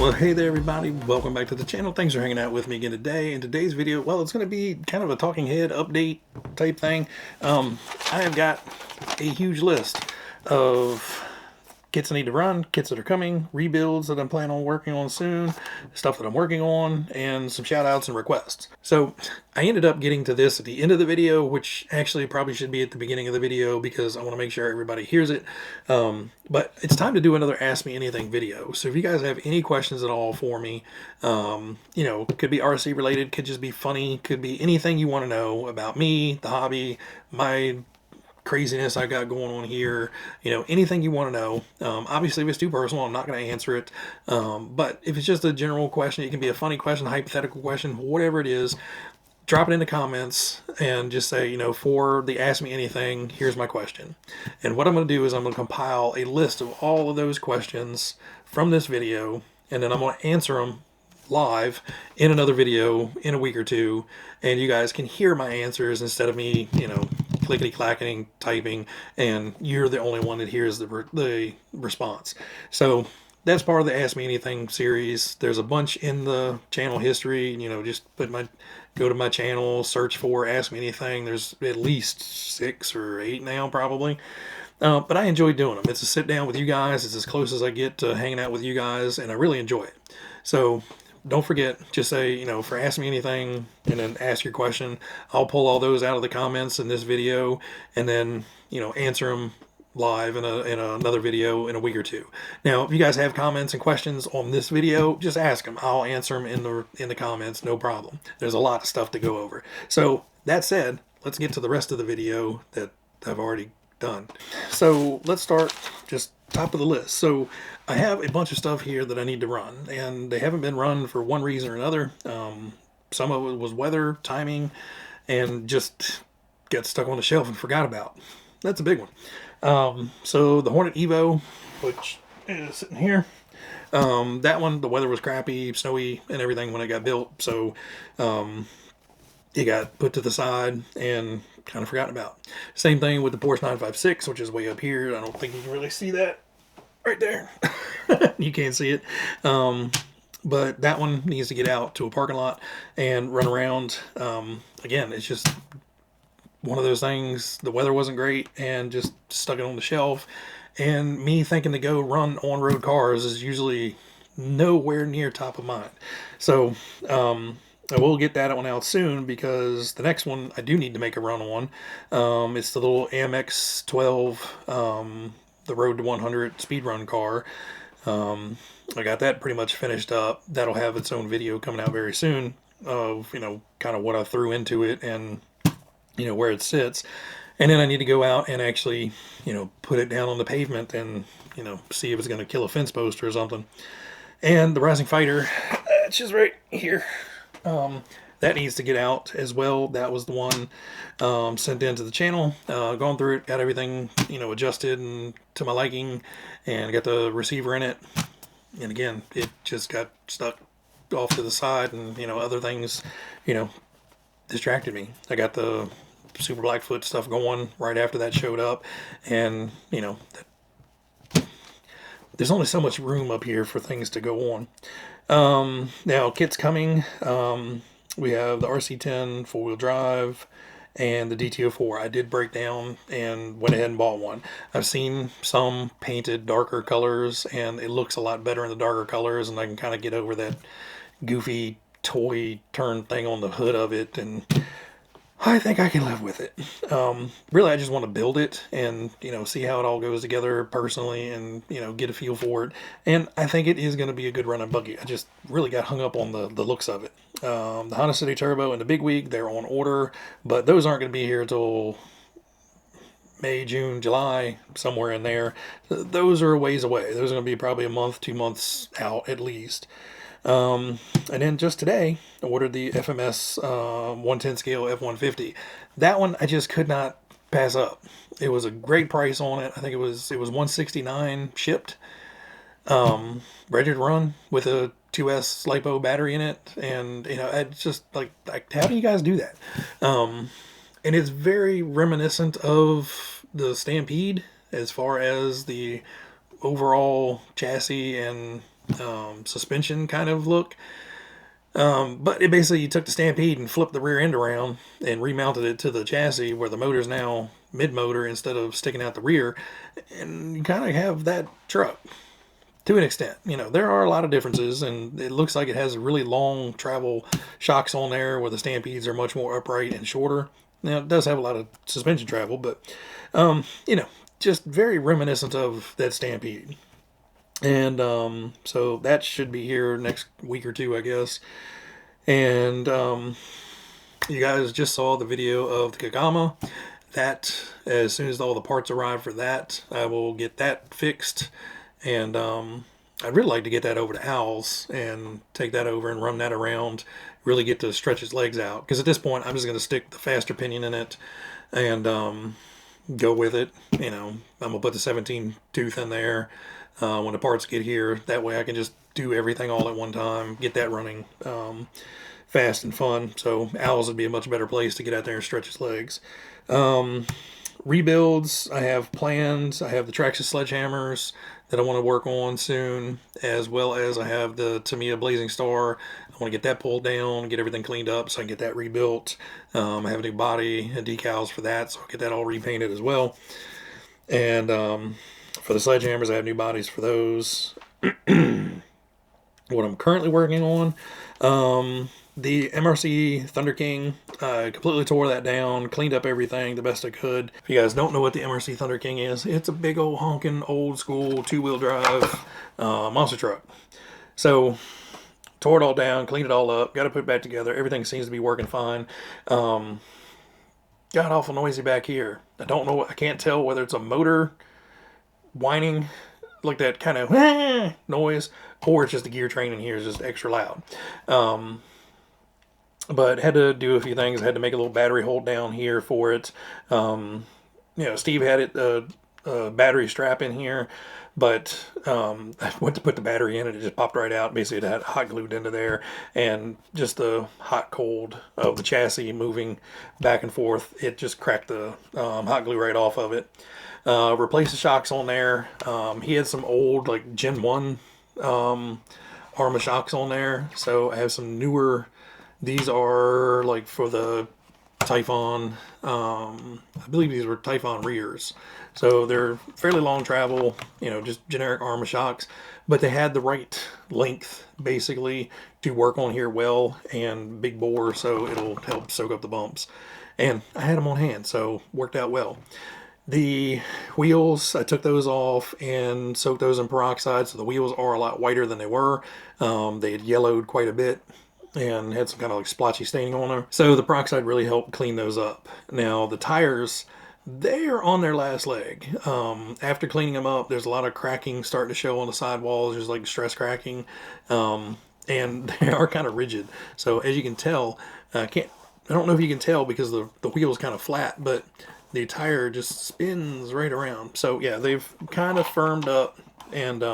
Well, hey there everybody, welcome back to the channel. Thanks for hanging out with me again today. In today's video, well, it's going to be kind of a talking head update type thing. I have got a huge list of kits I need to run, kits that are coming, rebuilds that I'm planning on working on soon, stuff that I'm working on, and some shout outs and requests. So I ended up getting to this at the end of the video, which actually probably should be at the beginning of the video because I want to make sure everybody hears it. But it's time to do another Ask Me Anything video. So if you guys have any questions at all for me, you know, could be RC related, could just be funny, could be anything you want to know about me, the hobby, my craziness I got going on here, you know, anything you want to know. Obviously, if it's too personal, I'm not going to answer it. But if it's just a general question, it can be a funny question, a hypothetical question, whatever it is, drop it in the comments and just say, you know, for the Ask Me Anything, here's my question. And what I'm going to do is I'm going to compile a list of all of those questions from this video, and then I'm going to answer them live in another video in a week or two, and you guys can hear my answers instead of me, you know, clickety clacking typing, and you're the only one that hears the response. So that's part of the Ask Me Anything series. There's a bunch in the channel history. You know, just go to my channel, search for Ask Me Anything. There's at least 6 or 8 now, probably. But I enjoy doing them. It's a sit down with you guys. It's as close as I get to hanging out with you guys, and I really enjoy it. So don't forget, just say, you know, for Ask Me Anything, and then ask your question. I'll pull all those out of the comments in this video, and then, you know, answer them live in another video in a week or two. Now, if you guys have comments and questions on this video, just ask them. I'll answer them in the comments, no problem. There's a lot of stuff to go over. So that said, let's get to the rest of the video that I've already done. So let's start just top of the list. So I have a bunch of stuff here that I need to run, and they haven't been run for one reason or another. Some of it was weather, timing, and just got stuck on the shelf and forgot about. That's a big one. So the Hornet Evo, which is sitting here, that one, the weather was crappy, snowy and everything when it got built, so it got put to the side and kind of forgotten about. Same thing with the Porsche 956, which is way up here. I don't think you can really see that right there. You can't see it. But that one needs to get out to a parking lot and run around. Again, it's just one of those things. The weather wasn't great and just stuck it on the shelf. And me thinking to go run on-road cars is usually nowhere near top of mind. So, I will get that one out soon because the next one I do need to make a run on. It's the little AMX 12, the Road to 100 speed run car. I got that pretty much finished up. That'll have its own video coming out very soon of, you know, kind of what I threw into it and, you know, where it sits. And then I need to go out and actually, you know, put it down on the pavement and, you know, see if it's going to kill a fence post or something. And the Rising Fighter, it's just right here. That needs to get out as well. That was the one sent into the channel. Gone through it, got everything, you know, adjusted and to my liking, and got the receiver in it. And again, it just got stuck off to the side, and, you know, other things, you know, distracted me. I got the Super Blackfoot stuff going right after that showed up, and, you know, there's only so much room up here for things to go on. Now, kit's coming. We have the RC10 four-wheel drive and the DTO4. I did break down and went ahead and bought one. I've seen some painted darker colors, and it looks a lot better in the darker colors, and I can kind of get over that goofy toy turn thing on the hood of it, and I think I can live with it. Really, I just want to build it and, you know, see how it all goes together personally and, you know, get a feel for it. And I think it is going to be a good running buggy. I just really got hung up on the looks of it. The Honda City Turbo and the Big Week, they're on order, but those aren't going to be here until May, June, July, somewhere in there. Those are a ways away. Those are going to be probably a month, 2 months out at least. And then just today, I ordered the FMS 110 scale F-150. That one I just could not pass up. It was a great price on it. I think it was $169 shipped, ready to run with a 2S LiPo battery in it. And, you know, it's just like, how do you guys do that? And it's very reminiscent of the Stampede as far as the overall chassis and suspension kind of look. But it basically, you took the Stampede and flipped the rear end around and remounted it to the chassis where the motor's now mid-motor instead of sticking out the rear. And you kind of have that truck to an extent. You know, there are a lot of differences, and it looks like it has really long travel shocks on there where the Stampedes are much more upright and shorter. Now, it does have a lot of suspension travel, but, you know, just very reminiscent of that Stampede. And so that should be here next week or two, I guess. And you guys just saw the video of the Kagama. That, as soon as all the parts arrive for that, I will get that fixed. And I'd really like to get that over to Al's and take that over and run that around, really get to stretch its legs out. Because at this point, I'm just going to stick the faster pinion in it and go with it. You know, I'm going to put the 17 tooth in there when the parts get here. That way I can just do everything all at one time, get that running fast and fun. So Al's would be a much better place to get out there and stretch its legs. Rebuilds, I have plans. I have the Traxxas sledgehammers that I want to work on soon, as well as I have the Tamiya Blazing Star. I want to get that pulled down, get everything cleaned up so I can get that rebuilt. I have a new body and decals for that, so I'll get that all repainted as well. And for the sledgehammers, I have new bodies for those. What I'm currently working on, the MRC Thunder King, I completely tore that down, cleaned up everything the best I could. If you guys don't know what the MRC Thunder King is, it's a big old honking old school 2-wheel drive monster truck. So tore it all down, cleaned it all up, got to put it back together. Everything seems to be working fine. Got awful noisy back here. I don't know, I can't tell whether it's a motor whining like that kind of noise, or it's just the gear train in here is just extra loud. But had to do a few things. I had to make a little battery hold down here for it. You know, Steve had it a battery strap in here, but I went to put the battery in and it just popped right out. Basically, it had hot glued into there, and just the hot cold of the chassis moving back and forth, it just cracked the hot glue right off of it. Replaced the shocks on there. He had some old like Gen 1 Arma shocks on there, so I have some newer. These are like for the Typhon, I believe these were Typhon rears. So they're fairly long travel, you know, just generic Arma shocks, but they had the right length basically to work on here well, and big bore, so it'll help soak up the bumps. And I had them on hand, so worked out well. The wheels, I took those off and soaked those in peroxide, so the wheels are a lot whiter than they were. They had yellowed quite a bit and had some kind of like splotchy staining on them. So the peroxide really helped clean those up. Now the tires, they're on their last leg. After cleaning them up, there's a lot of cracking starting to show on the sidewalls, just like stress cracking, and they are kind of rigid. So as you can tell, I don't know if you can tell because the wheel is kind of flat, but the tire just spins right around. So yeah, they've kind of firmed up and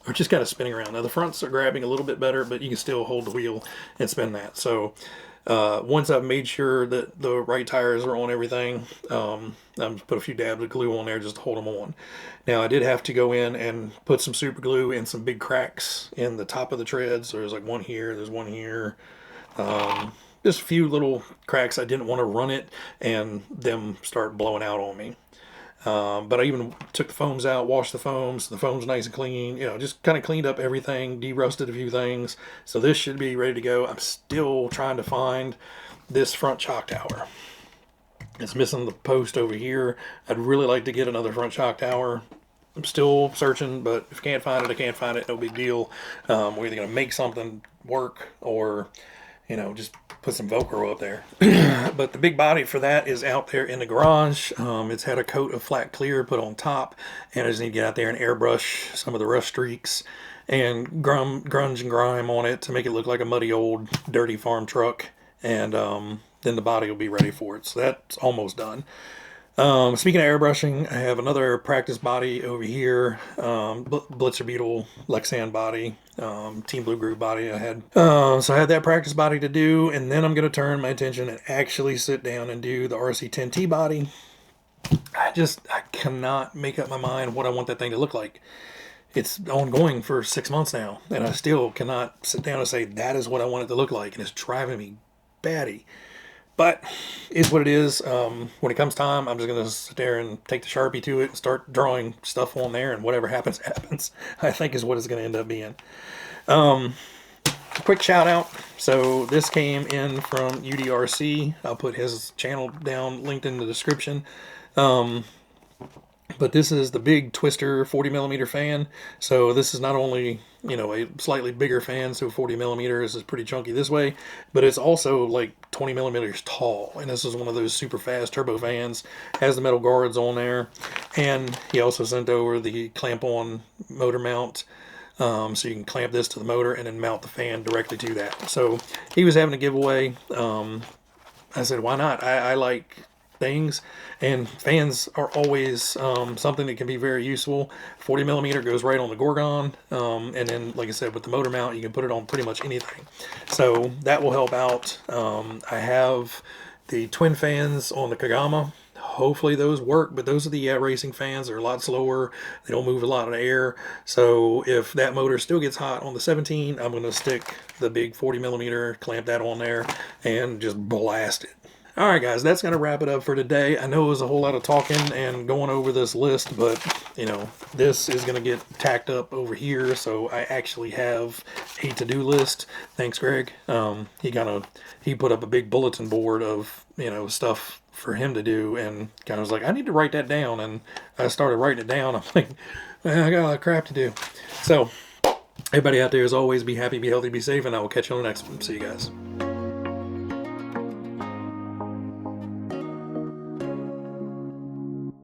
are just kind of spinning around. Now the fronts are grabbing a little bit better, but you can still hold the wheel and spin that. So once I've made sure that the right tires are on everything, I'm just put a few dabs of glue on there just to hold them on. Now I did have to go in and put some super glue in some big cracks in the top of the treads. So there's like one here, there's one here. Just a few little cracks. I didn't want to run it and them start blowing out on me. But I even took the foams out, washed the foams. The foam's nice and clean. You know, just kind of cleaned up everything, de-rusted a few things. So this should be ready to go. I'm still trying to find this front shock tower. It's missing the post over here. I'd really like to get another front shock tower. I'm still searching, but if I can't find it, I can't find it. No big deal. We're either going to make something work or, you know, just put some Velcro up there. But the big body for that is out there in the garage. It's had a coat of flat clear put on top, and I just need to get out there and airbrush some of the rust streaks and grunge and grime on it to make it look like a muddy old dirty farm truck, and then the body will be ready for it. So that's almost done. Speaking of airbrushing, I have another practice body over here, Blitzer Beetle Lexan body, Team Blue Group body I had. So I had that practice body to do, and then I'm going to turn my attention and actually sit down and do the RC10T body. I cannot make up my mind what I want that thing to look like. it's ongoing for 6 months now, and I still cannot sit down and say that is what I want it to look like, and it's driving me batty. But it's what it is. When it comes time, I'm just gonna sit there and take the Sharpie to it and start drawing stuff on there, and whatever happens, happens. I think is what it's gonna end up being. Quick shout out. So this came in from UDRC. I'll put his channel down linked in the description. But this is the big Twister 40 millimeter fan. So this is not only, you know, a slightly bigger fan, so 40 millimeters is pretty chunky this way, but it's also like 20 millimeters tall. And this is one of those super fast turbo fans. Has the metal guards on there. And he also sent over the clamp on motor mount. So you can clamp this to the motor and then mount the fan directly to that. So he was having a giveaway. I said, why not? I like things, and fans are always something that can be very useful. 40 millimeter goes right on the Gorgon, and then, like I said, with the motor mount, you can put it on pretty much anything. So that will help out. I have the twin fans on the Kagama. Hopefully those work, but those are the racing fans. They're a lot slower. They don't move a lot of air. So if that motor still gets hot on the 17, I'm going to stick the big 40 millimeter, clamp that on there, and just blast it. Alright guys, that's going to wrap it up for today. I know it was a whole lot of talking and going over this list, but, you know, this is going to get tacked up over here, so I actually have a to-do list. Thanks, Greg. He put up a big bulletin board of, you know, stuff for him to do, and kind of was like, I need to write that down, and I started writing it down. I'm like, man, I got a lot of crap to do. So, everybody out there, as always, be happy, be healthy, be safe, and I will catch you on the next one. See you guys.